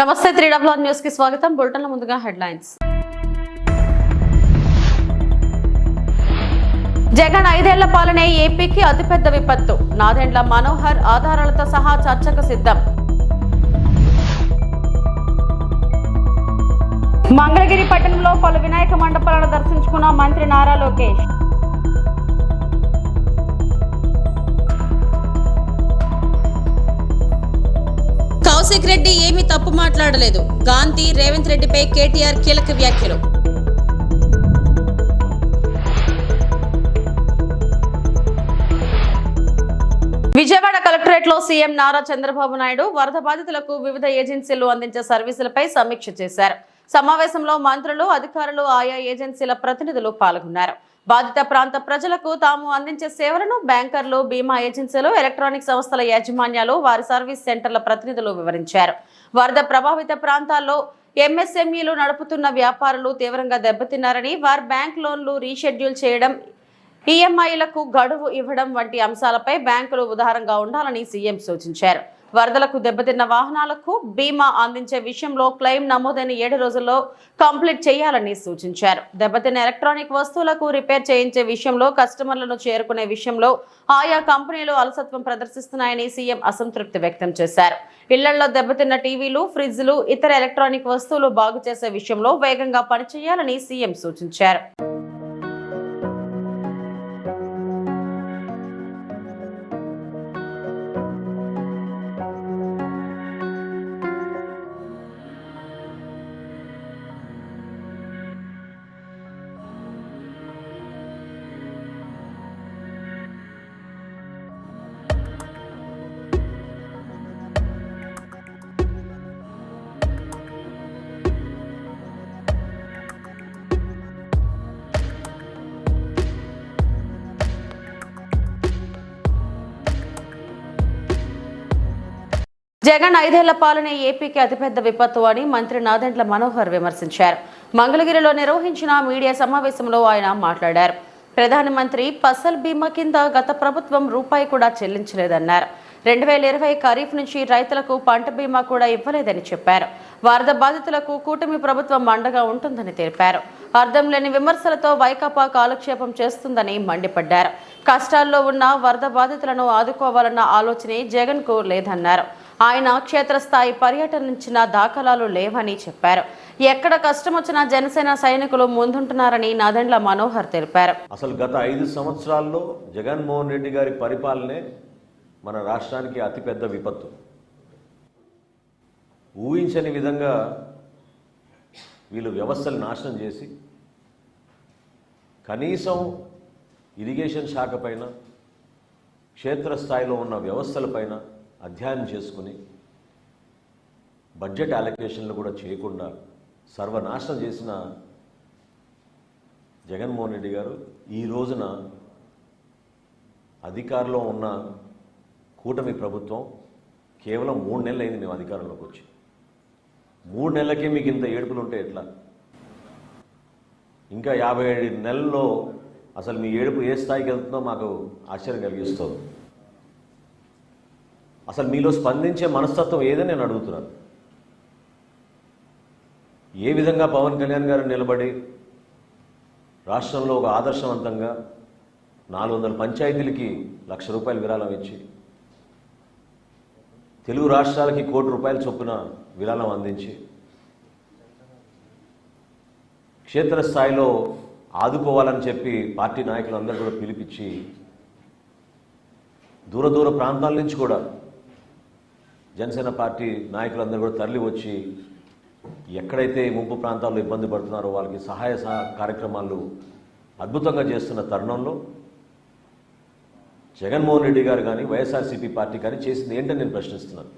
నమస్తే 3W news కి స్వాగతం. బులెటిన్ల ముందుగా హెడ్లైన్స్. జగన్ 5 ఏళ్ల పాలనే ఏపీకి అతిపెద్ద విపత్తు. నాదెండ్ల మనోహర్ ఆధారాలతో సహా చర్చకు సిద్ధం. మంగళగిరి పట్టణంలో పలు వినాయక మండపాలను దర్శించుకున్న మంత్రి నారా లోకేష్. కౌశిక్ రెడ్డి ఏమీ తప్పు మాట్లాడలేదు. గాంధీ రేవంత్ రెడ్డిపై కేటీఆర్ కీలక వ్యాఖ్యలు. విజయవాడ కలెక్టరేట్లో సీఎం నారా చంద్రబాబు నాయుడు వరద బాధితులకు వివిధ ఏజెన్సీలు అందించే సర్వీసులపై సమీక్ష చేశారు. సమావేశంలో మంత్రులు, అధికారులు, ఆయా ఏజెన్సీల ప్రతినిధులు పాల్గొన్నారు. బాధిత ప్రాంత ప్రజలకు తాము అందించే సేవలను బ్యాంకర్లు, బీమా ఏజెన్సీలు, ఎలక్ట్రానిక్ సంస్థల యాజమాన్యాలు, వారి సర్వీస్ సెంటర్ల ప్రతినిధులు వివరించారు. వరద ప్రభావిత ప్రాంతాల్లో ఎంఎస్ఎంఈలు నడుపుతున్న వ్యాపారులు తీవ్రంగా దెబ్బతిన్నారని, వారి బ్యాంక్ లోన్లు రీషెడ్యూల్ చేయడం, ఈఎంఐలకు గడువు ఇవ్వడం వంటి అంశాలపై బ్యాంకులు ఉదారంగా ఉండాలని సీఎం సూచించారు. వరదలకు దెబ్బతిన్న వాహనాలకు బీమా అందించే విషయంలో క్లెయిమ్ నమోదైన 7 రోజుల్లో కంప్లీట్ చేయాలని సూచించారు. దెబ్బతిన్న ఎలక్ట్రానిక్ వస్తువులకు రిపేర్ చేయించే విషయంలో, కస్టమర్లను చేరుకునే విషయంలో ఆయా కంపెనీలు అలసత్వం ప్రదర్శిస్తున్నాయని సీఎం అసంతృప్తి వ్యక్తం చేశారు. ఇళ్లలో దెబ్బతిన్న టీవీలు, ఫ్రిడ్జ్లు, ఇతర ఎలక్ట్రానిక్ వస్తువులు బాగు చేసే విషయంలో వేగంగా పనిచేయాలని సీఎం సూచించారు. జగన్ 5 ఏళ్ల పాలనే ఏపీకి అతిపెద్ద విపత్తు అని మంత్రి నాదెండ్ల మనోహర్ విమర్శించారు. మంగళగిరిలో నిర్వహించిన మీడియా సమావేశంలో ఆయన మాట్లాడారు. ప్రధానమంత్రి ఫసల్ బీమా కింద గత ప్రభుత్వం రూపాయి కూడా చెల్లించలేదన్నారు. 2020 ఖరీఫ్ నుంచి రైతులకు పంట బీమా కూడా ఇవ్వలేదని చెప్పారు. వరద బాధితులకు కూటమి ప్రభుత్వం అండగా ఉంటుందని తెలిపారు. అర్థం లేని విమర్శలతో వైకాపా కాలక్షేపం చేస్తుందని మండిపడ్డారు. కష్టాల్లో ఉన్న వరద బాధితులను ఆదుకోవాలన్న ఆలోచనే జగన్ కు లేదన్నారు. ఆయన క్షేత్రస్థాయి పర్యటించిన దాఖలాలు లేవని చెప్పారు. ఎక్కడ కష్టం వచ్చినా జనసేన సైనికులు ముందుంటున్నారని నాదెండ్ల మనోహర్ తెలిపారు. అసలు గత 5 సంవత్సరాల్లో జగన్మోహన్ రెడ్డి గారి పరిపాలనే మన రాష్ట్రానికి అతిపెద్ద విపత్తు. ఊహించని విధంగా వీళ్ళు వ్యవస్థలు నాశనం చేసి కనీసం ఇరిగేషన్ శాఖ పైన, క్షేత్రస్థాయిలో ఉన్న వ్యవస్థలపైన అధ్యయనం చేసుకుని బడ్జెట్ అలొకేషన్లు కూడా చేయకుండా సర్వనాశనం చేసిన జగన్మోహన్ రెడ్డి గారు ఈ రోజున అధికారంలో ఉన్న కూటమి ప్రభుత్వం కేవలం 3 నెలలు అయింది మేము అధికారంలోకి వచ్చి. 3 నెలలకే మీకు ఇంత ఏడుపులు ఉంటే ఎట్లా? ఇంకా 57 నెలల్లో అసలు మీ ఏడుపు ఏ స్థాయికి వెళ్తుందో మాకు ఆశ్చర్యం కలిగిస్తుంది. అసలు మీలో స్పందించే మనస్తత్వం ఏదని నేను అడుగుతున్నాను. ఏ విధంగా పవన్ కళ్యాణ్ గారు నిలబడి రాష్ట్రంలో ఒక ఆదర్శవంతంగా 400 పంచాయతీలకి ₹1,00,000 విరాళం ఇచ్చి, తెలుగు రాష్ట్రాలకి ₹1 కోటి చొప్పున విరాళం అందించి, క్షేత్రస్థాయిలో ఆదుకోవాలని చెప్పి పార్టీ నాయకులందరూ కూడా పిలిపించి, దూర ప్రాంతాల నుంచి కూడా జనసేన పార్టీ నాయకులందరూ కూడా తరలి వచ్చి ఎక్కడైతే ముంపు ప్రాంతాల్లో ఇబ్బంది పడుతున్నారో వాళ్ళకి సహాయ కార్యక్రమాలు అద్భుతంగా చేస్తున్న తరుణంలో జగన్మోహన్ రెడ్డి గారు కానీ, వైఎస్ఆర్సీపీ పార్టీ కానీ చేసింది ఏంటని నేను ప్రశ్నిస్తున్నాను.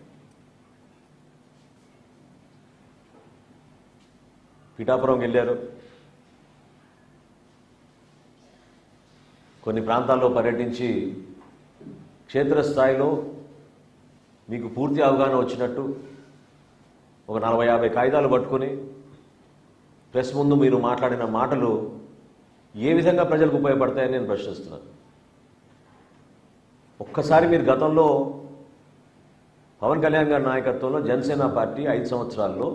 పిఠాపురం వెళ్ళారు, కొన్ని ప్రాంతాల్లో పర్యటించి క్షేత్రస్థాయిలో మీకు పూర్తి అవగాహన వచ్చినట్టు ఒక 40-50 కాగితాలు పట్టుకొని ప్రెస్ ముందు మీరు మాట్లాడిన మాటలు ఏ విధంగా ప్రజలకు ఉపయోగపడతాయని నేను ప్రశ్నిస్తున్నాను. ఒక్కసారి మీరు గతంలో పవన్ కళ్యాణ్ గారి నాయకత్వంలో జనసేన పార్టీ 5 సంవత్సరాల్లో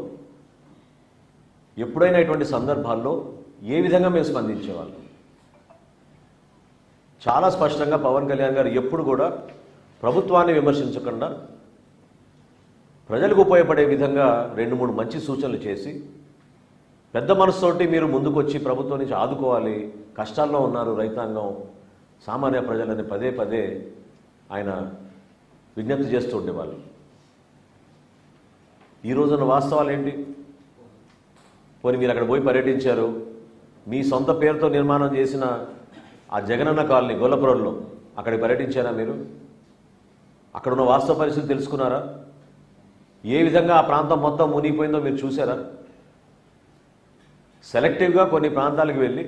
ఎప్పుడైనా ఇటువంటి సందర్భాల్లో ఏ విధంగా మేము స్పందించేవాళ్ళం? చాలా స్పష్టంగా పవన్ కళ్యాణ్ గారు ఎప్పుడు కూడా ప్రభుత్వాన్ని విమర్శించకుండా ప్రజలకు ఉపయోగపడే విధంగా 2-3 మంచి సూచనలు చేసి పెద్ద మనసుతోటి మీరు ముందుకొచ్చి ప్రభుత్వం నుంచి ఆదుకోవాలి, కష్టాల్లో ఉన్నారు రైతాంగం, సామాన్య ప్రజలని పదే పదే ఆయన విజ్ఞప్తి చేస్తూ ఉండేవాళ్ళు. ఈ రోజున వాస్తవాలు ఏంటి? పోనీ మీరు అక్కడ పోయి పర్యటించారు, మీ సొంత పేరుతో నిర్మాణం చేసిన ఆ జగనన్న కాలనీ గొల్లపురంలో అక్కడికి పర్యటించారా మీరు? అక్కడ ఉన్న వాస్తవ పరిస్థితి తెలుసుకున్నారా? ఏ విధంగా ఆ ప్రాంతం మొత్తం మునిగిపోయిందో మీరు చూసారా? సెలెక్టివ్గా కొన్ని ప్రాంతాలకు వెళ్ళి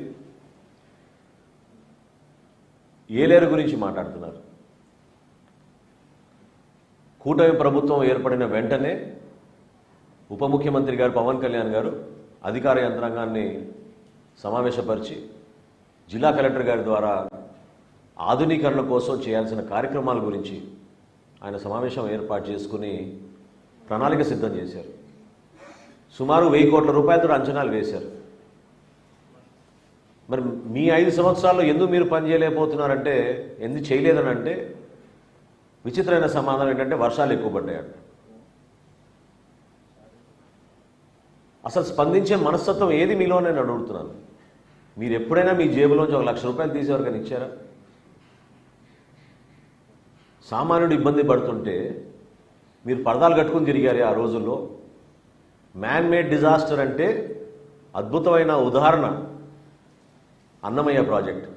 ఏలేరు గురించి మాట్లాడుతున్నారు. కూటమి ప్రభుత్వం ఏర్పడిన వెంటనే ఉప ముఖ్యమంత్రి గారు పవన్ కళ్యాణ్ గారు అధికార యంత్రాంగాన్ని సమావేశపరిచి జిల్లా కలెక్టర్ గారి ద్వారా ఆధునీకరణ కోసం చేయాల్సిన కార్యక్రమాల గురించి ఆయన సమావేశం ఏర్పాటు చేసుకుని ప్రణాళిక సిద్ధం చేశారు. సుమారు 1000 కోట్ల రూపాయలతో అంచనాలు వేశారు. మరి మీ 5 సంవత్సరాల్లో ఎందుకు మీరు పని చేయలేకపోతున్నారంటే, ఎందుకు చేయలేదని అంటే విచిత్రమైన సమాధానం ఏంటంటే వర్షాలు ఎక్కువ పడ్డాయంట. అసలు స్పందించే మనస్తత్వం ఏది మీలో నేను అడుగుతున్నాను. మీరు ఎప్పుడైనా మీ జేబులోంచి 1 లక్ష రూపాయలు తీసేవరకని ఇచ్చారా? సామాన్యుడు ఇబ్బంది పడుతుంటే మీరు పరదాలు కట్టుకుని తిరిగారే ఆ రోజుల్లో. మ్యాన్ మేడ్ డిజాస్టర్ అంటే అద్భుతమైన ఉదాహరణ అన్నమయ్య ప్రాజెక్ట్.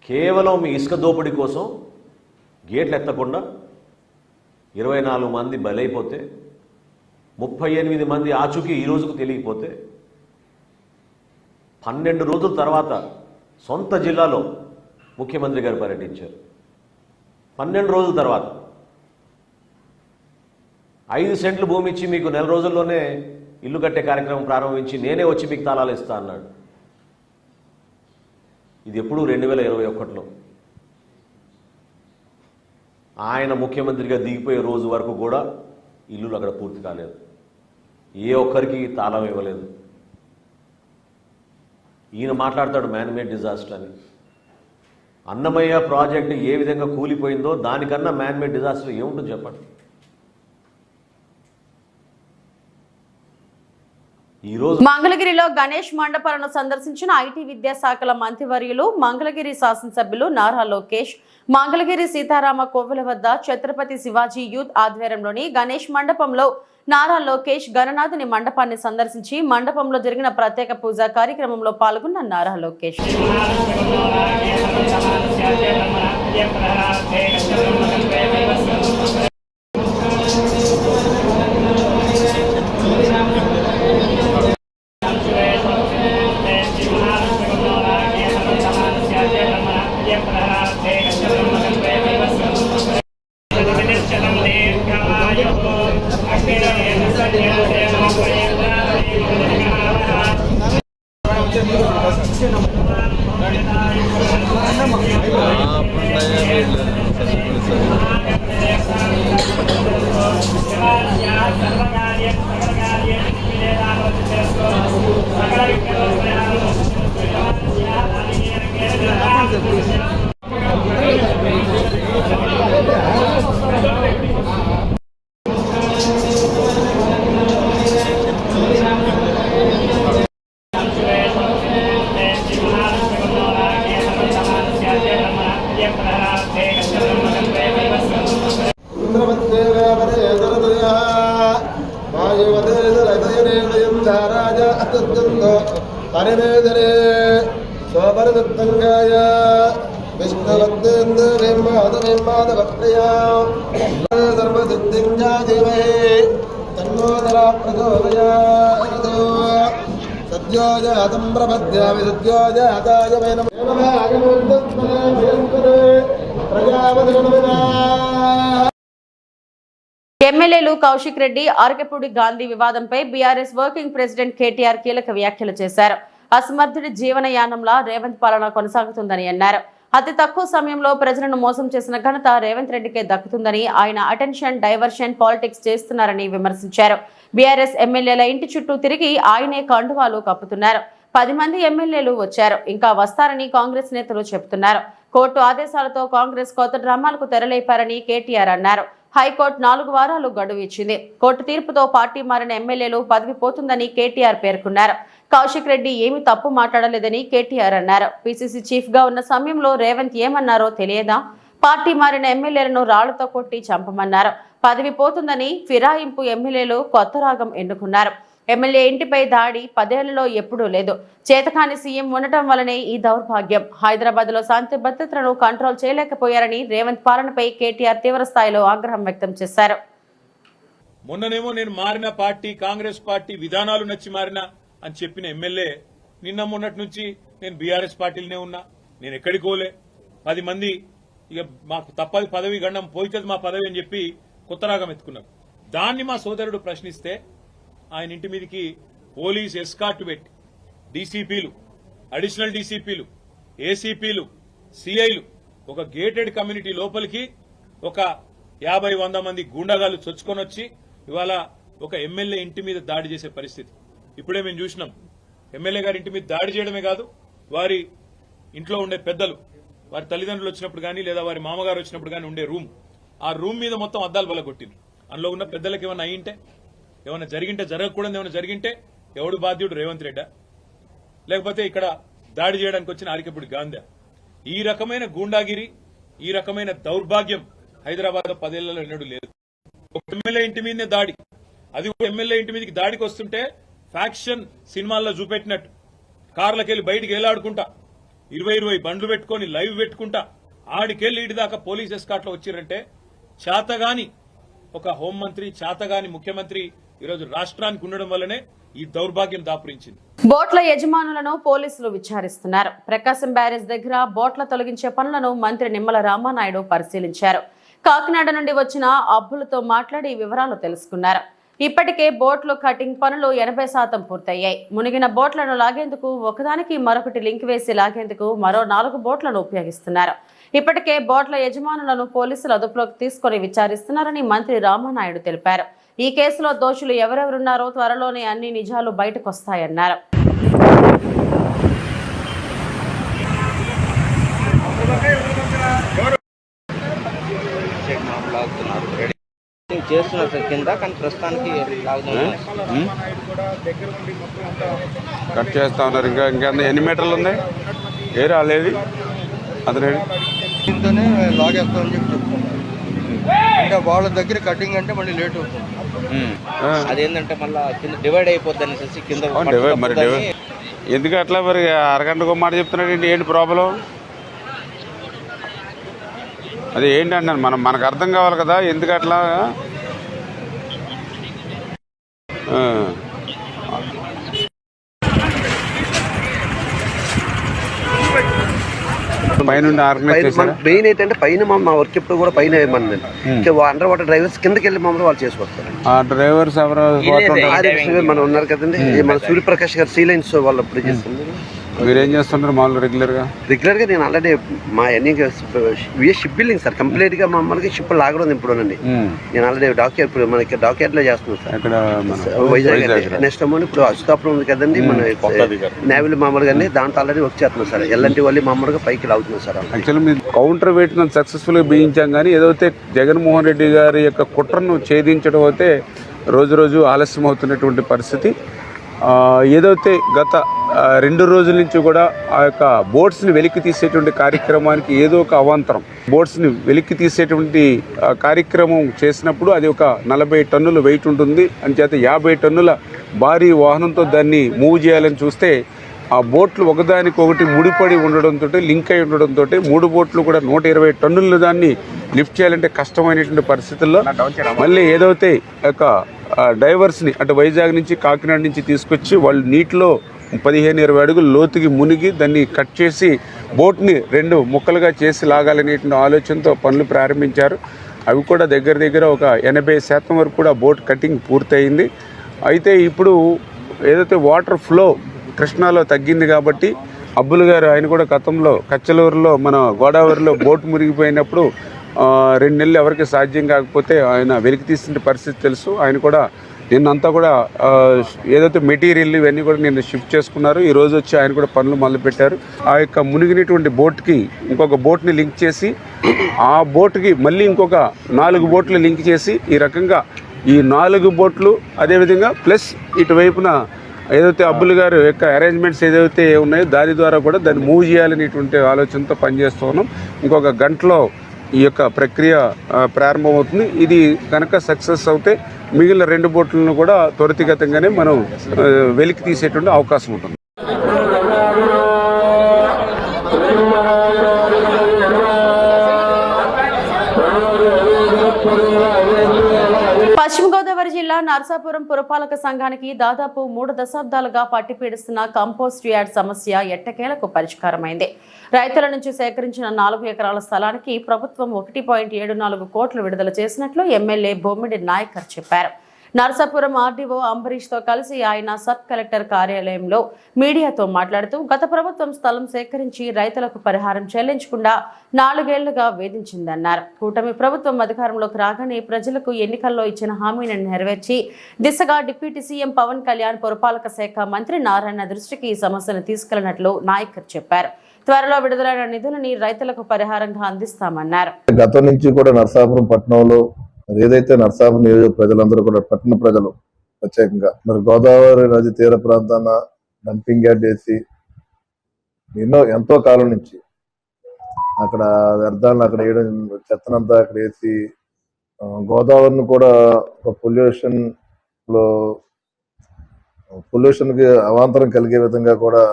కేవలం మీ ఇసుక దోపిడీ కోసం గేట్లు ఎత్తకుండా 24 మంది బలైపోతే, 38 మంది ఆచూకీ ఈ రోజుకు తెలియకపోతే, 12 రోజుల తర్వాత సొంత జిల్లాలో ముఖ్యమంత్రి గారు పర్యటించారు. 12 రోజుల తర్వాత 5 సెంట్లు భూమి ఇచ్చి మీకు 4 రోజుల్లోనే ఇల్లు కట్టే కార్యక్రమం ప్రారంభించి నేనే వచ్చి మీకు తాళాలు ఇస్తా అన్నాడు. ఇది ఎప్పుడు 2021లో ఆయన ముఖ్యమంత్రిగా దిగిపోయే రోజు వరకు కూడా ఇల్లులు అక్కడ పూర్తి కాలేదు. ఏ ఒక్కరికి తాళం ఇవ్వలేదు. ఈయన మాట్లాడతాడు మ్యాన్ మేడ్ డిజాస్టర్ అని. అన్నమయ్య ప్రాజెక్టు ఏ విధంగా కూలిపోయిందో దానికన్నా మ్యాన్ మేడ్ డిజాస్టర్ ఏముంటుంది చెప్పండి. మంగళగిరిలో గణేష్ మండపాలను సందర్శించిన ఐటీ విద్యాశాఖల మంత్రివర్యులు మంగళగిరి శాసనసభ్యులు నారా లోకేష్ మంగళగిరి సీతారామ కోవెల వద్ద ఛత్రపతి శివాజీ యూత్ ఆధ్వర్యంలోని గణేష్ మండపంలో నారా లోకేష్ గణనాథుని మండపాన్ని సందర్శించి మండపంలో జరిగిన ప్రత్యేక పూజా కార్యక్రమంలో పాల్గొన్న నారా లోకేష్ పరివేదనే శోభరదత్తంగాయ విష్ణువద్దేంద్రమాధవప్రియా సర్వసిద్ధింజాధీమహే తన్నోదర ప్రచోదయాత్ సద్యోజాతం ప్రపద్యామి సద్యోజాతాయ వై నమః ఎమ్మెల్యేలు కౌశిక్ రెడ్డి ఆర్కెపూడి గాంధీ వివాదంపై బీఆర్ఎస్ వర్కింగ్ ప్రెసిడెంట్ కేటీఆర్ కీలక వ్యాఖ్యలు చేశారు. అసమర్థుడి జీవనయానంలా రేవంత్ పాలన కొనసాగుతుందని అన్నారు. అతి తక్కువ సమయంలో ప్రజలను మోసం చేసిన ఘనత రేవంత్ రెడ్డికే దక్కుతుందని ఆయన అటెన్షన్ డైవర్షన్ పాలిటిక్స్ చేస్తున్నారని విమర్శించారు. బీఆర్ఎస్ ఎమ్మెల్యేల ఇంటి చుట్టూ తిరిగి ఆయనే కండువాలు కప్పుతున్నారు. 10 మంది ఎమ్మెల్యేలు వచ్చారు, ఇంకా వస్తారని కాంగ్రెస్ నేతలు చెబుతున్నారు. కోర్టు ఆదేశాలతో కాంగ్రెస్ కొత్త డ్రామాలకు తెరలేపారని కేటీఆర్ అన్నారు. హైకోర్టు 4 వారాలు గడువు ఇచ్చింది. కోర్టు తీర్పుతో పార్టీ మారిన ఎమ్మెల్యేలు పదవి పోతుందని కేటీఆర్ పేర్కొన్నారు. కౌశిక్ రెడ్డి ఏమీ తప్పు మాట్లాడలేదని కేటీఆర్ అన్నారు. పీసీసీ చీఫ్ గా ఉన్న సమయంలో రేవంత్ ఏమన్నారో తెలియదా? పార్టీ మారిన ఎమ్మెల్యేలను రాళ్లతో కొట్టి చంపమన్నారు. పదవి పోతుందని ఫిరాయింపు ఎమ్మెల్యేలు కొత్త రాగం ఎన్నుకున్నారు. ఎమ్మెల్యే ఇంటిపై దాడి 10 ఏళ్లలో ఎప్పుడూ లేదు. చేతకాని సీఎం ఉండటం వల్లనే ఈ దౌర్భాగ్యం. హైదరాబాద్ లో శాంతి భద్రతలను కంట్రోల్ చేయలేకపోయారని రేవంత్ పాలనపై కేటీఆర్ తీవ్ర స్థాయిలో ఆగ్రహం వ్యక్తం చేశారు. మొన్ననేమో నేను మారిన పార్టీ కాంగ్రెస్ పార్టీ విధానాలు నచ్చి మారిన అని చెప్పిన ఎమ్మెల్యే నిన్న మొన్నటి నుంచి నేను బీఆర్ఎస్ పార్టీలోనే ఉన్నా, నేను ఎక్కడికి పోలే, 10 మంది ఇక మాకు తప్పది పదవి గండం పోయితుంది మా పదవి అని చెప్పి కొత్త రాగం ఎత్తుకున్నారు. దాన్ని మా సోదరుడు ప్రశ్నిస్తే ఆయన ఇంటి మీదకి పోలీస్ ఎస్కార్ట్ పెట్టి డీసీపీలు, అడిషనల్ డీసీపీలు, ఏసీపీలు, సిఐలు ఒక గేటెడ్ కమ్యూనిటీ లోపలికి ఒక 50-100 మంది గూండాగాలు చొచ్చుకొని వచ్చి ఇవాళ ఒక ఎమ్మెల్యే ఇంటి మీద దాడి చేసే పరిస్థితి ఇప్పుడే మేము చూసినాం. ఎమ్మెల్యే గారి ఇంటి మీద దాడి చేయడమే కాదు, వారి ఇంట్లో ఉండే పెద్దలు, వారి తల్లిదండ్రులు వచ్చినప్పుడు కానీ లేదా వారి మామగారు వచ్చినప్పుడు కానీ ఉండే రూమ్, ఆ రూమ్ మీద మొత్తం అద్దాలు బలగొట్టింది. అందులో ఉన్న పెద్దలకు ఏమైనా అయ్యింటే, ఏమైనా జరిగింటే, జరగకూడదు ఏమైనా జరిగింటే ఎవడు బాధ్యుడు? రేవంత్ రెడ్డా? లేకపోతే ఇక్కడ దాడి చేయడానికి వచ్చిన ఆరికపుడి గాంధీ? ఈ రకమైన గూండాగిరి, ఈ రకమైన దౌర్భాగ్యం హైదరాబాద్ 10 ఏళ్లలో ఎన్నడూ లేదు. ఒక ఎమ్మెల్యే ఇంటి మీదనే దాడి, అది ఎమ్మెల్యే ఇంటి మీదకి దాడికి వస్తుంటే ఫ్యాక్షన్ సినిమాల్లో చూపెట్టినట్టు కార్లకెళ్లి బయటికి ఏలాడుకుంటా 20 బండ్లు పెట్టుకుని లైవ్ పెట్టుకుంటా ఆడికెళ్లి ఇటు దాకా పోలీస్ ఎస్కార్ట్లో వచ్చిరంటే చేతగాని ఒక హోంమంత్రి, చేతగాని ముఖ్యమంత్రి ఈరోజు రాష్ట్రానికి ఉండడం వల్లనే ఈ దౌర్భాగ్యం దాపురించింది. బోట్ల యజమానులను పోలీసులు విచారిస్తున్నారు. ప్రకాశం బ్యారేజ్ దగ్గర బోట్ల తొలగించే పనులను మంత్రి నిమ్మల రామానాయుడు పరిశీలించారు. కాకినాడ నుండి వచ్చిన అబ్బులతో మాట్లాడి వివరాలు తెలుసుకున్నారు. ఇప్పటికే బోట్లు కటింగ్ పనులు 80% పూర్తయ్యాయి. మునిగిన బోట్లను లాగేందుకు ఒకదానికి మరొకటి లింక్ వేసి లాగేందుకు మరో 4 బోట్లను ఉపయోగిస్తున్నారు. ఇప్పటికే బోట్ల యజమానులను పోలీసులు అదుపులోకి తీసుకుని విచారిస్తున్నారని మంత్రి రామానాయుడు తెలిపారు. ఈ కేసులో దోషులు ఎవరెవరున్నారో త్వరలోనే అన్ని నిజాలు బయటకొస్తాయన్నారు. చేస్తున్నారు సార్ కింద, కానీ ప్రస్తుతానికి కట్ చేస్తా ఉన్నారు. ఇంకా ఎన్ని మీటర్లు ఉంది? ఏ రాలేదు అతను దీంతోనే లాగేస్తామని చెప్పి చెప్తున్నారు. అంటే వాళ్ళ దగ్గర కటింగ్ అంటే మళ్ళీ లేట్ అవుతుంది. అదేంటంటే మళ్ళీ కింద డివైడ్ అయిపోద్ది అనేసి కింద మరి ఎందుకు అట్లా మరి అరగంటకు మాట చెప్తున్నాడు? ఏంటి ప్రాబ్లం? అది ఏంటి అన్నాను, మనకు అర్థం కావాలి కదా ఎందుకు అట్లా. మెయిన్ ఏంటంటే పైన మా వర్క్ ఎప్పుడు కూడా పైన ఏమన్నది అండర్ వాటర్ డ్రైవర్స్ కిందకి వెళ్ళి మమ్మల్ని వాళ్ళు చేసుకొస్తారు. ఆ డ్రైవర్స్ ఎవరు మనం ఉన్నారు కదండి, మన సూర్యప్రకాష్ గారు సీ లైన్స్ వాళ్ళు అప్పుడు చేస్తుంది. మీరేం చేస్తుంటారు మామూలు రెగ్యులర్ గా నేను ఆల్రెడీ మా అన్ని షిప్ బిల్డింగ్ సార్, కంప్లీట్ గా మమ్మల్ని షిప్ లాగడం ఇప్పుడునండి. నేను ఆల్రెడీ డాక్యార్డ్, ఇప్పుడు మనకి డాక్యార్డ్ లో చేస్తున్నాను సార్ వైజాగ్. నెక్స్ట్ అమౌంట్ ఇప్పుడు అశుతాపురం ఉంది కదండి, మన నేవీలు మామూలుగా దాంట్లో ఆల్రెడీ వర్క్ చేస్తున్నాం సార్. ఎల్ఎన్టీ వాళ్ళు మామూలుగా పైకి లాగుతున్నాం సార్. యాక్చువల్లీ మీరు కౌంటర్ వెయిట్ సక్సెస్ఫుల్ గా బిగించాం, కానీ ఏదైతే జగన్మోహన్ రెడ్డి గారి యొక్క కుట్రను ఛేదించడం అయితే రోజు రోజు ఆలస్యం అవుతున్నటువంటి పరిస్థితి. ఏదైతే గత 2 రోజుల నుంచి కూడా ఆ యొక్క బోట్స్ని వెలికి తీసేటువంటి కార్యక్రమానికి ఏదో ఒక అవాంతరం, బోట్స్ని వెలికి తీసేటువంటి కార్యక్రమం చేసినప్పుడు అది ఒక 40 టన్నుల వెయిట్ ఉంటుంది. అంచేత 50 టన్నుల భారీ వాహనంతో దాన్ని మూవ్ చేయాలని చూస్తే ఆ బోట్లు ఒకదానికొకటి ముడిపడి ఉండడంతో, లింక్ అయి ఉండడంతో 3 బోట్లు కూడా 120 టన్నుల దాన్ని లిఫ్ట్ చేయాలంటే కష్టమైనటువంటి పరిస్థితుల్లో మళ్ళీ ఏదైతే యొక్క డైవర్స్ని అంటే వైజాగ్ నుంచి కాకినాడ నుంచి తీసుకొచ్చి వాళ్ళు నీటిలో 15-20 అడుగులు లోతుకి మునిగి దాన్ని కట్ చేసి బోట్ని 2 ముక్కలుగా చేసి లాగాలనేటువంటి ఆలోచనతో పనులు ప్రారంభించారు. అవి కూడా దగ్గర ఒక 80% వరకు కూడా బోట్ కటింగ్ పూర్తయింది. అయితే ఇప్పుడు ఏదైతే వాటర్ ఫ్లో కృష్ణాలో తగ్గింది కాబట్టి అబ్బుల్ గారు ఆయన కూడా గతంలో కచ్చలూరులో మన గోదావరిలో బోటు మునిగిపోయినప్పుడు 2 నెలలు ఎవరికి సాధ్యం కాకపోతే ఆయన వెలికి తీసిన పరిస్థితి తెలుసు. ఆయన కూడా నిన్నంతా కూడా ఏదైతే మెటీరియల్ ఇవన్నీ కూడా నిన్న షిఫ్ట్ చేసుకున్నారు. ఈ రోజు వచ్చి ఆయన కూడా పనులు మొదలుపెట్టారు. ఆ యొక్క మునిగినటువంటి బోట్కి ఇంకొక బోట్ని లింక్ చేసి ఆ బోట్కి మళ్ళీ ఇంకొక 4 బోట్లు లింక్ చేసి ఈ రకంగా ఈ 4 బోట్లు అదేవిధంగా ప్లస్ ఇటువైపున ఏదైతే అబ్బుల్ గారు యొక్క అరేంజ్మెంట్స్ ఏదైతే ఉన్నాయో దాని ద్వారా కూడా దాన్ని మూవ్ చేయాలనేటువంటి ఆలోచనతో పనిచేస్తూ ఉన్నాం. ఇంకొక గంటలో ఈ యొక్క ప్రక్రియ ప్రారంభమవుతుంది. ఇది కనుక సక్సెస్ అవుతే మిగిలిన 2 బోట్లను కూడా త్వరితగతంగానే మనం వెలికి తీసేటువంటి అవకాశం ఉంటుంది. పశ్చిమ గోదావరి జిల్లా నర్సాపురం పురపాలక సంఘానికి దాదాపు 3 దశాబ్దాలుగా పట్టిపీడిస్తున్న కంపోస్ట్ యార్డ్ సమస్య ఎట్టకేలకు పరిష్కారమైంది. రైతుల నుంచి సేకరించిన 4 ఎకరాల స్థలానికి ప్రభుత్వం 1.74 కోట్లు విడుదల చేసినట్లు ఎమ్మెల్యే బొమ్మిడి నాయకర్ చెప్పారు. నర్సాపురం ఆర్డీఓ అంబరీష్తో కలిసి ఆయన సబ్ కలెక్టర్ కార్యాలయంలో మీడియాతో మాట్లాడుతూ గత ప్రభుత్వం స్థలం సేకరించి రైతులకు పరిహారం చెల్లించకుండా 4 ఏళ్లుగా వేధించిందన్నారు. కూటమి ప్రభుత్వం అధికారంలోకి రాగానే ప్రజలకు ఎన్నికల్లో ఇచ్చిన హామీని నెరవేర్చి దిశగా డిప్యూటీ సీఎం పవన్ కళ్యాణ్ పురపాలక శాఖ మంత్రి నారాయణ దృష్టికి ఈ సమస్యను తీసుకెళ్లినట్లు నాయకర్ చెప్పారు. త్వరలో విడుదలైన నిధులని రైతులకు పరిహారంగా అందిస్తామన్నారు. గతం నుంచి కూడా నర్సాపురం పట్టణంలో ఏదైతే నర్సాపురం నియోజక ప్రజలందరూ కూడా పట్టణ ప్రజలు ప్రత్యేకంగా మరి గోదావరి నది తీర ప్రాంతాన డంపింగ్ యార్డ్ వేసి ఎంతో కాలం నుంచి అక్కడ వ్యర్థాలను అక్కడ వేయడం, చెత్తనంతా అక్కడ వేసి గోదావరిని కూడా ఒక పొల్యూషన్కి అవాంతరం కలిగే విధంగా కూడా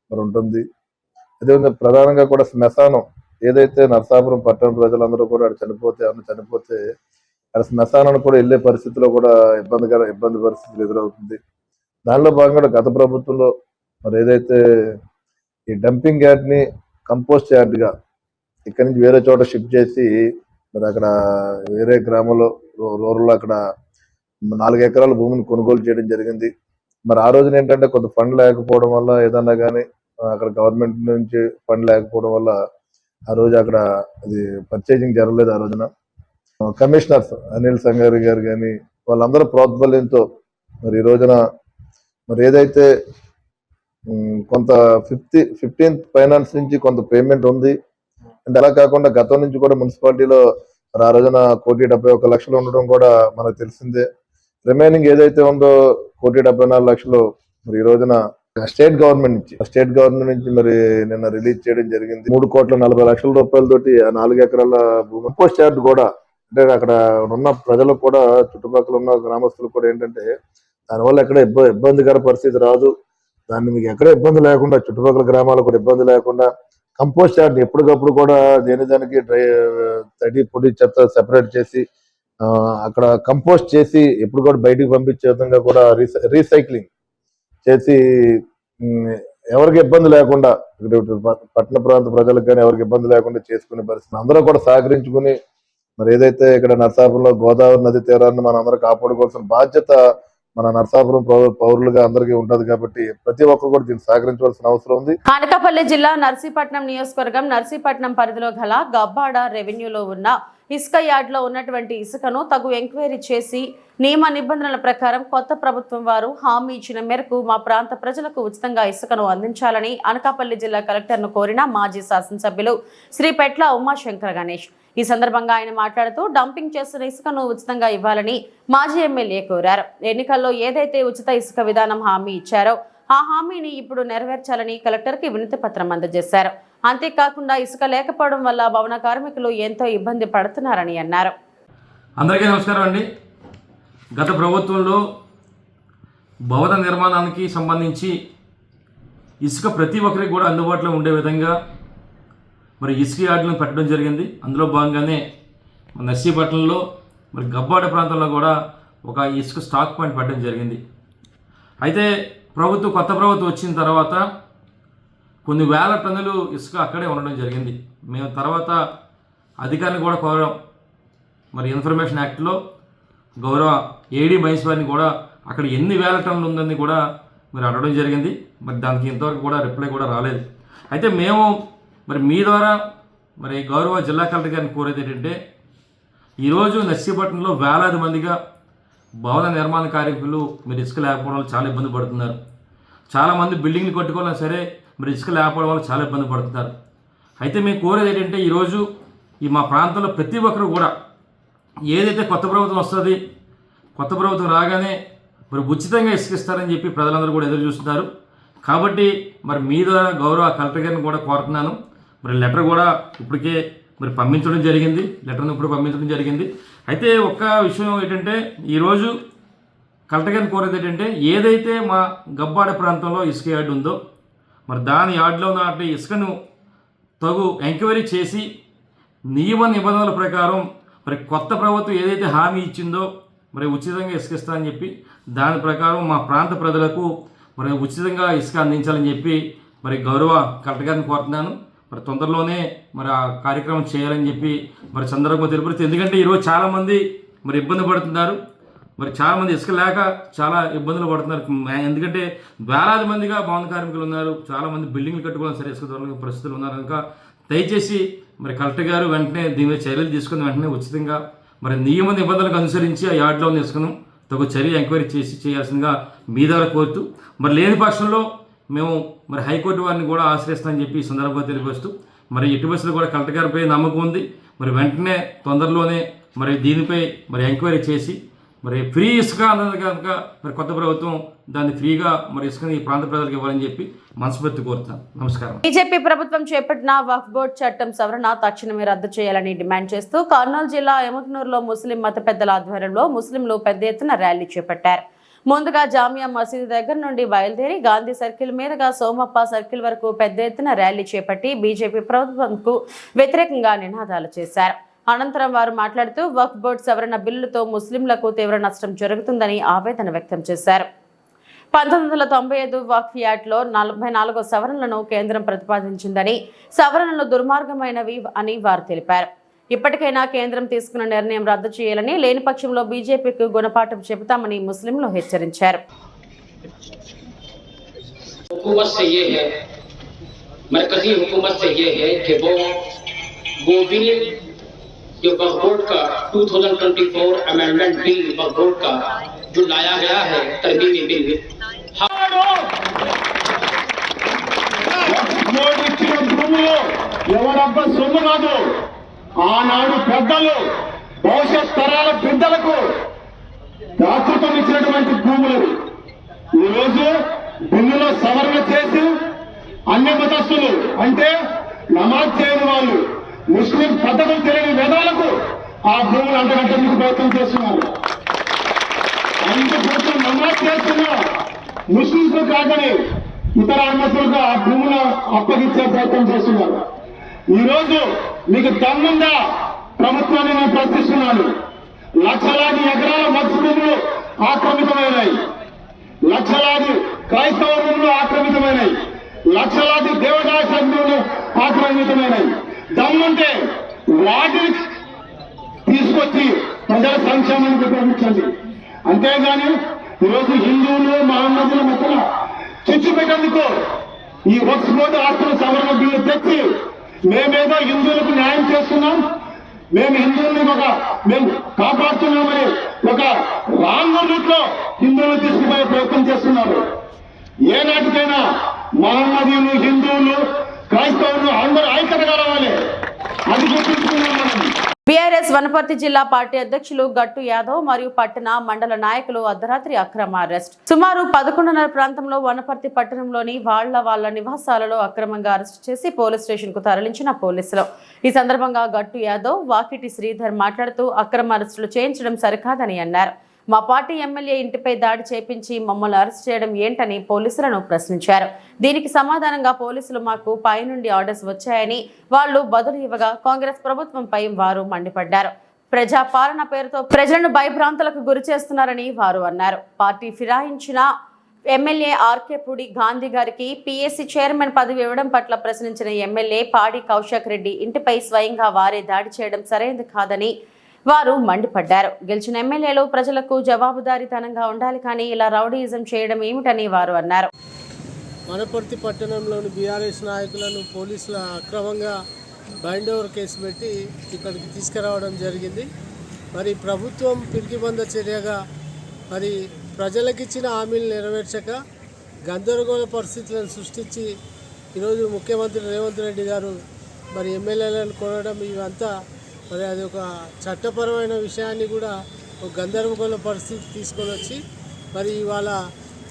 మరి ఉంటుంది. అదేవిధంగా ప్రధానంగా కూడా శ్మశానం ఏదైతే నర్సాపురం పట్టణ ప్రజలందరూ కూడా చనిపోతే అక్కడ శ్మశానాన్ని కూడా వెళ్ళే పరిస్థితిలో కూడా ఇబ్బంది పరిస్థితులు ఎదురవుతుంది. దానిలో భాగంగా గత ప్రభుత్వంలో మరి ఏదైతే ఈ డంపింగ్ యార్డ్ని కంపోస్ట్ యార్డ్గా ఇక్కడి నుంచి వేరే చోట షిఫ్ట్ చేసి మరి అక్కడ వేరే గ్రామంలో రూరల్లో అక్కడ 4 ఎకరాల భూమిని కొనుగోలు చేయడం జరిగింది. మరి ఆ రోజున ఏంటంటే కొంత ఫండ్ లేకపోవడం వల్ల ఏదన్నా కానీ అక్కడ గవర్నమెంట్ నుంచి ఫండ్ లేకపోవడం వల్ల ఆ రోజు అక్కడ అది పర్చేజింగ్ జరగలేదు. ఆ రోజున కమిషనర్స్ అనిల్ సంగారి గారు కానీ వాళ్ళందరూ ప్రోత్బల్యంతో మరి ఈ రోజున మరి ఏదైతే కొంత 15th ఫైనాన్స్ నుంచి కొంత పేమెంట్ ఉంది అంటే అలా కాకుండా గతం నుంచి కూడా మున్సిపాలిటీలో మరి ఆ రోజున 1,71,00,000 ఉండడం కూడా మనకు తెలిసిందే. రిమైనింగ్ ఏదైతే ఉందో 1,74,00,000 మరి ఈ రోజున స్టేట్ గవర్నమెంట్ నుంచి మరి నిన్న రిలీజ్ చేయడం జరిగింది. 3,40,00,000 రూపాయలతోటి 4 ఎకరాల భూమి కంపోస్ట్ యార్డ్ కూడా అంటే అక్కడ ఉన్న ప్రజలకు కూడా చుట్టుపక్కల ఉన్న గ్రామస్తులకు కూడా ఏంటంటే దానివల్ల ఎక్కడ ఇబ్బందికర పరిస్థితి రాదు. దాన్ని మీకు ఎక్కడ ఇబ్బంది లేకుండా చుట్టుపక్కల గ్రామాలకు కూడా ఇబ్బంది లేకుండా కంపోస్ట్ యార్డ్ ఎప్పటికప్పుడు కూడా దానికి తడి పొడి చెత్త సెపరేట్ చేసి అక్కడ కంపోస్ట్ చేసి ఎప్పుడు కూడా బయటికి పంపించే విధంగా కూడా రీసైక్లింగ్ చేసి ఎవరికి ఇబ్బంది లేకుండా పట్టణ ప్రాంత ప్రజలకు కానీ ఎవరికి ఇబ్బంది లేకుండా చేసుకునే పరిస్థితి అందరూ కూడా సహకరించుకుని మరి ఏదైతే ఇక్కడ నర్సాపురంలో గోదావరి నది తీరాన్ని మనం అందరూ కాపాడుకోవాల్సిన బాధ్యత మన నర్సాపురం పౌరులుగా అందరికీ ఉంటది కాబట్టి ప్రతి ఒక్కరు కూడా దీన్ని సహకరించవలసిన అవసరం ఉంది. అనకాపల్లి జిల్లా నర్సీపట్నం నియోజకవర్గం నర్సీపట్నం పరిధిలో గల గబ్బాడ రెవెన్యూలో ఉన్న ఇసుక యార్డ్లో ఉన్నటువంటి ఇసుకను తగు ఎంక్వైరీ చేసి నియమ నిబంధనల ప్రకారం కొత్త ప్రభుత్వం వారు హామీ ఇచ్చిన మేరకు మా ప్రాంత ప్రజలకు ఉచితంగా ఇసుకను అందించాలని అనకాపల్లి జిల్లా కలెక్టర్ను కోరిన మాజీ శాసనసభ్యులు శ్రీ పెట్ల ఉమాశంకర్ గణేష్. ఈ సందర్భంగా ఆయన మాట్లాడుతూ డంపింగ్ చేస్తున్న ఇసుకను ఉచితంగా ఇవ్వాలని మాజీ ఎమ్మెల్యే కోరారు. ఎన్నికల్లో ఏదైతే ఉచిత ఇసుక విధానం హామీ ఇచ్చారో ఆ హామీని ఇప్పుడు నెరవేర్చాలని కలెక్టర్కి వినతి పత్రం అందజేశారు. అంతేకాకుండా ఇసుక లేకపోవడం వల్ల భవన కార్మికులు ఎంతో ఇబ్బంది పడుతున్నారని అన్నారు. అందరికీ నమస్కారం అండి. గత ప్రభుత్వంలో భవన నిర్మాణానికి సంబంధించి ఇసుక ప్రతి ఒక్కరికి కూడా అందుబాటులో ఉండే విధంగా మరి ఇసుక యార్డులను పెట్టడం జరిగింది. అందులో భాగంగానే నర్సీపట్నంలో మరి గబ్బాడ ప్రాంతంలో కూడా ఒక ఇసుక స్టాక్ పాయింట్ పెట్టడం జరిగింది. అయితే కొత్త ప్రభుత్వం వచ్చిన తర్వాత కొన్ని వేల టన్నులు ఇసుక అక్కడే ఉండడం జరిగింది. మేము తర్వాత అధికారిని కూడా కోరాం. మరి ఇన్ఫర్మేషన్ యాక్ట్లో గౌరవ ఏడీ మహేష్ వారిని కూడా అక్కడ ఎన్ని వేల టన్నులు ఉందని కూడా మరి అడగడం జరిగింది. మరి దానికి ఇంతవరకు కూడా రిప్లై కూడా రాలేదు. అయితే మేము మరి మీ ద్వారా మరి గౌరవ జిల్లా కలెక్టర్ గారిని కోరేది ఏంటంటే ఈరోజు నర్సీపట్నంలో వేలాది మందిగా భవన నిర్మాణ కార్మికులు మీరు ఇసుక లేకపోవడం వల్ల చాలా ఇబ్బంది పడుతున్నారు. చాలామంది బిల్డింగ్లు కట్టుకోవాలన్నా సరే మరి ఇసుక లేకపోవడం వల్ల చాలా ఇబ్బంది పడుతున్నారు. అయితే మేము కోరేది ఏంటంటే ఈరోజు ఈ మా ప్రాంతంలో ప్రతి ఒక్కరు కూడా ఏదైతే కొత్త ప్రభుత్వం వస్తుంది, కొత్త ప్రభుత్వం రాగానే మరి ఉచితంగా ఇసుక ఇస్తారని చెప్పి ప్రజలందరూ కూడా ఎదురు చూస్తున్నారు. కాబట్టి మరి మీ ద్వారా గౌరవ కలెక్టర్ గారిని కూడా కోరుతున్నాను. మరి లెటర్ కూడా ఇప్పటికే మరి పంపించడం జరిగింది, లెటర్ను ఇప్పుడు పంపించడం జరిగింది. అయితే ఒక్క విషయం ఏంటంటే ఈరోజు కలెక్టర్ గారిని కోరేది ఏంటంటే ఏదైతే మా గబ్బాడ ప్రాంతంలో ఇసుక యార్డు ఉందో మరి దాని యార్డులో ఉన్న ఇసుకను తగు ఎంక్వైరీ చేసి నియమ నిబంధనల ప్రకారం మరి కొత్త ప్రభుత్వం ఏదైతే హామీ ఇచ్చిందో మరి ఉచితంగా ఇసుక ఇస్తా అని చెప్పి దాని ప్రకారం మా ప్రాంత ప్రజలకు మరి ఉచితంగా ఇసుక అందించాలని చెప్పి మరి గౌరవ కలెక్టర్ గారిని కోరుతున్నాను. మరి తొందరలోనే మరి ఆ కార్యక్రమం చేయాలని చెప్పి మరి సందర్భంగా తెలుపుతుంది. ఎందుకంటే ఈరోజు చాలామంది మరి ఇబ్బంది పడుతున్నారు. మరి చాలామంది ఇసుక లేక చాలా ఇబ్బందులు పడుతున్నారు. ఎందుకంటే వేలాది మందిగా భవన కార్మికులు ఉన్నారు, చాలామంది బిల్డింగ్లు కట్టుకోవాలని సరే ఇసుక దొరకని పరిస్థితులు ఉన్నారు. కనుక దయచేసి మరి కలెక్టర్ గారు వెంటనే దీని మీద చర్యలు తీసుకుని వెంటనే ఉచితంగా మరి నియమ నిబంధనలకు అనుసరించి ఆ యార్డులో ఇసుకను తగు చర్య ఎంక్వైరీ చేయాల్సిందిగా మీ ద్వారా కోరుతూ మరి లేని పక్షంలో మేము మరి హైకోర్టు వారిని కూడా ఆశ్రయిస్తామని చెప్పి ఈ సందర్భంగా తెలియపరుస్తూ మరి ఎట్టి బస్సులు కూడా కలెక్టర్ గారిపై నమ్మకం ఉంది. మరి వెంటనే తొందరలోనే మరి దీనిపై మరి ఎంక్వైరీ చేసి మరి ఫ్రీ ఇసుక అన్నది కనుక మరి కొత్త ప్రభుత్వం దాన్ని ఫ్రీగా మరి ఇసుకని ఈ ప్రాంత ప్రజలకు ఇవ్వాలని చెప్పి మనస్ఫూర్తి కోరుతాను. నమస్కారం. బీజేపీ ప్రభుత్వం చేపట్టిన వక్ఫ్ బోర్డు చట్టం సవరణ తక్షణమే రద్దు చేయాలని డిమాండ్ చేస్తూ కర్నూలు జిల్లా ఎముకనూరులో ముస్లిం మత పెద్దల ఆధ్వర్యంలో ముస్లింలు పెద్ద ఎత్తున ర్యాలీ చేపట్టారు. ముందుగా జామియా మసీదు దగ్గర నుండి బయలుదేరి గాంధీ సర్కిల్ మీదుగా సోమప్ప సర్కిల్ వరకు పెద్ద ఎత్తున ర్యాలీ చేపట్టి బీజేపీ ప్రభుత్వంకు వ్యతిరేకంగా నినాదాలు చేశారు. అనంతరం వారు మాట్లాడుతూ వక్ఫ్ బోర్డు సవరణ బిల్లుతో ముస్లింలకు తీవ్ర నష్టం జరుగుతుందని ఆవేదన వ్యక్తం చేశారు. 1995 వక్ఫ్ యాక్ట్లో 44 సవరణలను కేంద్రం ప్రతిపాదించిందని, సవరణలు దుర్మార్గమైనవి అని వారు తెలిపారు. ఇప్పటికైనా కేంద్రం తీసుకున్న నిర్ణయం రద్దు చేయాలని, లేని పక్షంలో బీజేపీకి గుణపాఠం చెబుతామని ముస్లింలు హెచ్చరించారు. जो वक्फ बोर्ड का 2024 अमेंडमेंट बिल वक्फ बोर्ड का जो लाया गया है तरमीमी बिल ఎవరబ్బా సొమ్ము కాదు, ఆనాడు పెద్దలు భవిష్యత్ తరాల బిడ్డలకు దాతృత్వం ఇచ్చినటువంటి భూములు ఈరోజు బిల్లులో సవరణ చేసి అన్య మతస్థులు అంటే నమాజ్ చేయని వాళ్ళు, ముస్లిం పద్ధతులు తెలియని వేదాలకు ఆ భూములు అంతగట్టేందుకు ప్రయత్నం చేస్తున్నారు. అందుకోసం నమాజ్ చేస్తున్న ముస్లింస్ కాదని ఇతర మతస్థులకు ఆ భూములు అప్పగించే ప్రయత్నం చేస్తున్నారు. ఈరోజు మీకు దమ్ముందా ప్రభుత్వాన్ని నేను ప్రశ్నిస్తున్నాను. లక్షలాది ఎకరాల మత్స్య భూములు ఆక్రమితమైనాయి, లక్షలాది క్రైస్తవ భూములు ఆక్రమితమైనాయి, లక్షలాది దేవదాస భూములు ఆక్రమితమైనాయి. దమ్ముంటే వాటిని తీసుకొచ్చి ప్రజల సంక్షేమానికి ఉపయోగించండి. అంతేగాని ఈరోజు హిందువులు మహమ్మదుల మధ్యన చిచ్చు పెట్టేందుకు ఈ వక్ఫ్ బోర్డు ఆస్తుల సవరణ బిల్లు తెచ్చి మేమేదో హిందువులకు న్యాయం చేస్తున్నాం, మేము హిందువుల్ని మేము కాపాడుతున్నామని ఒక రాంగ్ రూట్ లో హిందువులు తీసుకుపోయే ప్రయత్నం చేస్తున్నారు. ఏనాటికైనా మహమ్మదీయులు, హిందువులు, క్రైస్తవులు అందరూ ఐక్యతగా రావాలి. అది గుర్తుంచుకున్నాం మనం. బీఆర్ఎస్ వనపర్తి జిల్లా పార్టీ అధ్యక్షులు గట్టు యాదవ్ మరియు పట్టణ మండల నాయకులు అర్ధరాత్రి అక్రమ అరెస్ట్. సుమారు 11:30 ప్రాంతంలో వనపర్తి పట్టణంలోని వాళ్ళ నివాసాలలో అక్రమంగా అరెస్టు చేసి పోలీస్ స్టేషన్ కు తరలించిన పోలీసులు. ఈ సందర్భంగా గట్టు యాదవ్, వాకిటి శ్రీధర్ మాట్లాడుతూ అక్రమ అరెస్టులు చేయించడం సరికాదని అన్నారు. మా పార్టీ ఎమ్మెల్యే ఇంటిపై దాడి చేపించి మమ్మల్ని అరెస్ట్ చేయడం ఏంటని పోలీసులను ప్రశ్నించారు. దీనికి సమాధానంగా పోలీసులు మాకు పైనుండి ఆర్డర్స్ వచ్చాయని వాళ్ళు బదులు ఇవ్వగా కాంగ్రెస్ ప్రభుత్వంపై వారు మండిపడ్డారు. ప్రజాపాలన పేరుతో ప్రజలను భయభ్రాంతులకు గురి చేస్తున్నారని వారు అన్నారు. పార్టీ ఫిరాయించిన ఎమ్మెల్యే ఆర్కే పుడి గాంధీ గారికి పీఎస్సీ చైర్మన్ పదవి ఇవ్వడం పట్ల ప్రశ్నించిన ఎమ్మెల్యే పాడి కౌశక్ రెడ్డి ఇంటిపై స్వయంగా వారే దాడి చేయడం సరైనది కాదని వారు మండిపడ్డారు. గెలిచిన ఎమ్మెల్యేలు ప్రజలకు జవాబుదారీతనంగా ఉండాలి, కానీ ఇలా రౌడీయిజం చేయడం ఏమిటని వారు అన్నారు. వనపర్తి పట్టణంలోని బీఆర్ఎస్ నాయకులను పోలీసులు అక్రమంగా బైండ్ ఓవర్ కేసు పెట్టి ఇక్కడికి తీసుకురావడం జరిగింది. మరి ప్రభుత్వం పిరికిబంద చర్యగా మరి ప్రజలకిచ్చిన హామీలు నెరవేర్చక గందరగోళ పరిస్థితులను సృష్టించి ఈరోజు ముఖ్యమంత్రి రేవంత్ రెడ్డి గారు మరి ఎమ్మెల్యేలను కొనడం ఇవంతా మరి అది ఒక చట్టపరమైన విషయాన్ని కూడా ఒక గందరగోళ పరిస్థితి తీసుకొని వచ్చి మరి ఇవాళ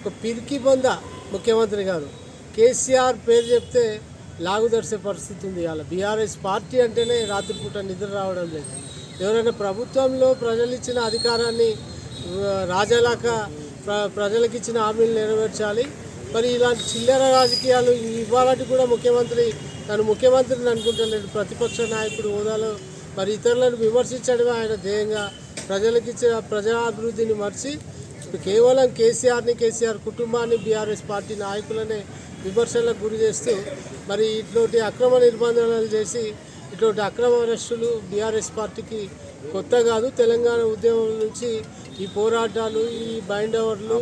ఒక పిరికిబంద ముఖ్యమంత్రి గారు కేసీఆర్ పేరు చెప్తే లాగుదర్శే పరిస్థితి ఉంది. ఇవాళ బీఆర్ఎస్ పార్టీ అంటేనే రాత్రిపూట నిద్ర రావడం లేదు. ఎవరైనా ప్రభుత్వంలో ప్రజలు ఇచ్చిన అధికారాన్ని రాజాలాక ప్రజలకు ఇచ్చిన హామీలు నెరవేర్చాలి. మరి ఇలాంటి చిల్లర రాజకీయాలు ఇవాళటి కూడా ముఖ్యమంత్రి తను ముఖ్యమంత్రిని అనుకుంటలేడు. ప్రతిపక్ష నాయకుడు హోదాలో మరి ఇతరులను విమర్శించడమే ఆయన ధ్యేయంగా ప్రజలకు ఇచ్చిన ప్రజాభివృద్ధిని మర్చి కేవలం కేసీఆర్ కుటుంబాన్ని బీఆర్ఎస్ పార్టీ నాయకులనే విమర్శలకు గురి చేస్తూ మరి ఇటువంటి అక్రమ నిర్బంధనాలు చేసి ఇటువంటి అక్రమ అరెస్టులు బీఆర్ఎస్ పార్టీకి కొత్త కాదు. తెలంగాణ ఉద్యమం నుంచి ఈ పోరాటాలు, ఈ బైండ్ ఓవర్లు,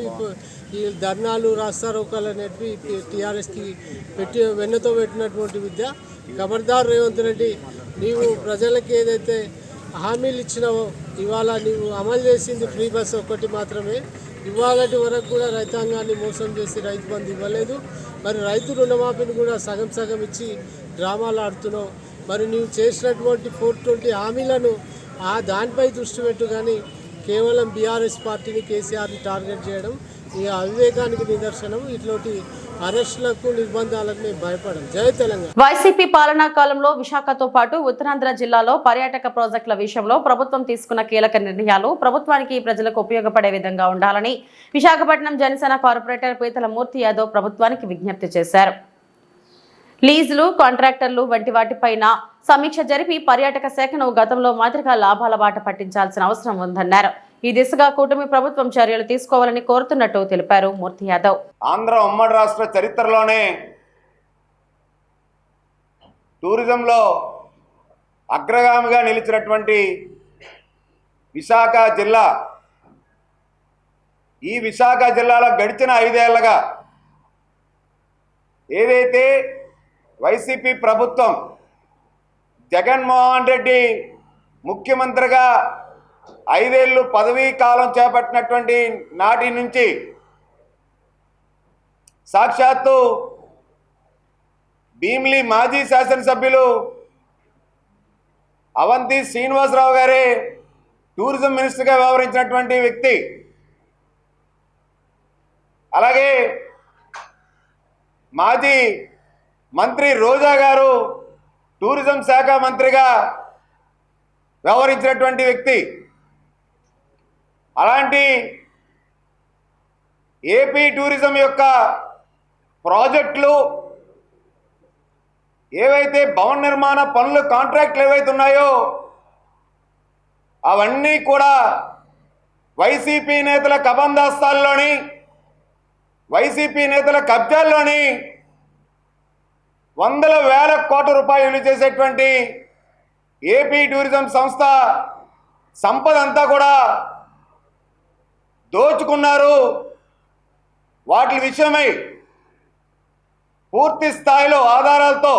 ఈ ధర్నాలు, రాస్తారోకాలు అనేటివి టీఆర్ఎస్కి వెన్నతో పెట్టినటువంటి విద్య. ఖబర్దార్ రేవంత్ రెడ్డి, నీవు ప్రజలకు ఏదైతే హామీలు ఇచ్చినావో ఇవాళ నీవు అమలు చేసింది ఫ్రీ బస్ ఒక్కటి మాత్రమే. ఇవాళటి వరకు కూడా రైతాంగాన్ని మోసం చేసి రైతు బంధు ఇవ్వలేదు. మరి రైతు రుణమాఫీని కూడా సగం ఇచ్చి డ్రామాలు ఆడుతున్నావు. మరి నీవు చేసినటువంటి 420 హామీలను దానిపై దృష్టి పెట్టు, కానీ కేవలం బీఆర్ఎస్ పార్టీని కేసీఆర్ని టార్గెట్ చేయడం ఈ అవివేకానికి నిదర్శనం. ఇట్లాంటి అరెస్టులకు నిర్బంధాలకు మేము భయపడం. జై తెలంగాణ. వైసీపీ పాలనా కాలంలో విశాఖతో పాటు ఉత్తరాంధ్ర జిల్లాలో పర్యాటక ప్రాజెక్టుల విషయంలో ప్రభుత్వం తీసుకున్న కీలక నిర్ణయాలు ప్రభుత్వానికి ప్రజలకు ఉపయోగపడే విధంగా ఉండాలని విశాఖపట్నం జనసేన కార్పొరేటర్ పీతల మూర్తి యాదవ్ ప్రభుత్వానికి విజ్ఞప్తి చేశారు. లీజులు, కాంట్రాక్టర్లు వంటి వాటిపైన సమీక్ష జరిపి పర్యాటక శాఖను గతంలో మాదిరిగా లాభాల బాట పట్టించాల్సిన అవసరం ఉందన్నారు. ఈ దిశగా కూటమి ప్రభుత్వం చర్యలు తీసుకోవాలని కోరుతున్నట్టు తెలిపారు మూర్తి యాదవ్. ఆంధ్ర ఉమ్మడి రాష్ట్ర చరిత్రలోనే టూరిజంలో అగ్రగామిగా నిలిచినటువంటి విశాఖ జిల్లా, ఈ విశాఖ జిల్లాలో గడిచిన 5 ఏళ్లుగా ఏదైతే వైసీపీ ప్రభుత్వం జగన్మోహన్ రెడ్డి ముఖ్యమంత్రిగా 5 ఏళ్ళు పదవీ కాలం చేపట్టినటువంటి నాటి నుంచి సాక్షాత్తు భీమిలి మాజీ శాసనసభ్యులు అవంతి శ్రీనివాసరావు గారే టూరిజం మినిస్టర్గా వ్యవహరించినటువంటి వ్యక్తి. అలాగే మాజీ మంత్రి రోజా గారు టూరిజం శాఖ మంత్రిగా వ్యవహరించినటువంటి వ్యక్తి. అలాంటి ఏపీ టూరిజం యొక్క ప్రాజెక్టులు ఏవైతే భవన నిర్మాణ పనులు కాంట్రాక్టులు ఏవైతే ఉన్నాయో అవన్నీ కూడా వైసీపీ నేతల కబందాస్తాల్లోని, వైసీపీ నేతల కబ్జాల్లోని వందల వేల కోట్ల రూపాయలు చేసేటువంటి ఏపీ టూరిజం సంస్థ సంపద అంతా కూడా దోచుకున్నారు. వాటి విషయమై పూర్తి స్థాయిలో ఆధారాలతో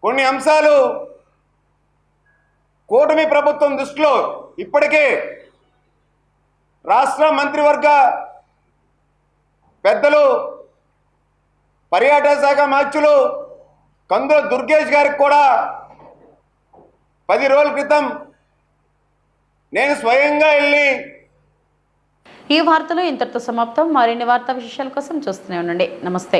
కొన్ని అంశాలు కూటమి ప్రభుత్వం దృష్టిలో ఇప్పటికే రాష్ట్ర మంత్రివర్గ పెద్దలు, పర్యాటక శాఖ మంత్రులు కందుల దుర్గేష్ గారికి కూడా 10 రోజుల క్రితం నేను స్వయంగా వెళ్ళి. ఈ వార్తలు ఇంతటితో సమాప్తం. మరిన్ని వార్తా విశేషాల కోసం చూస్తూనే ఉండండి. నమస్తే.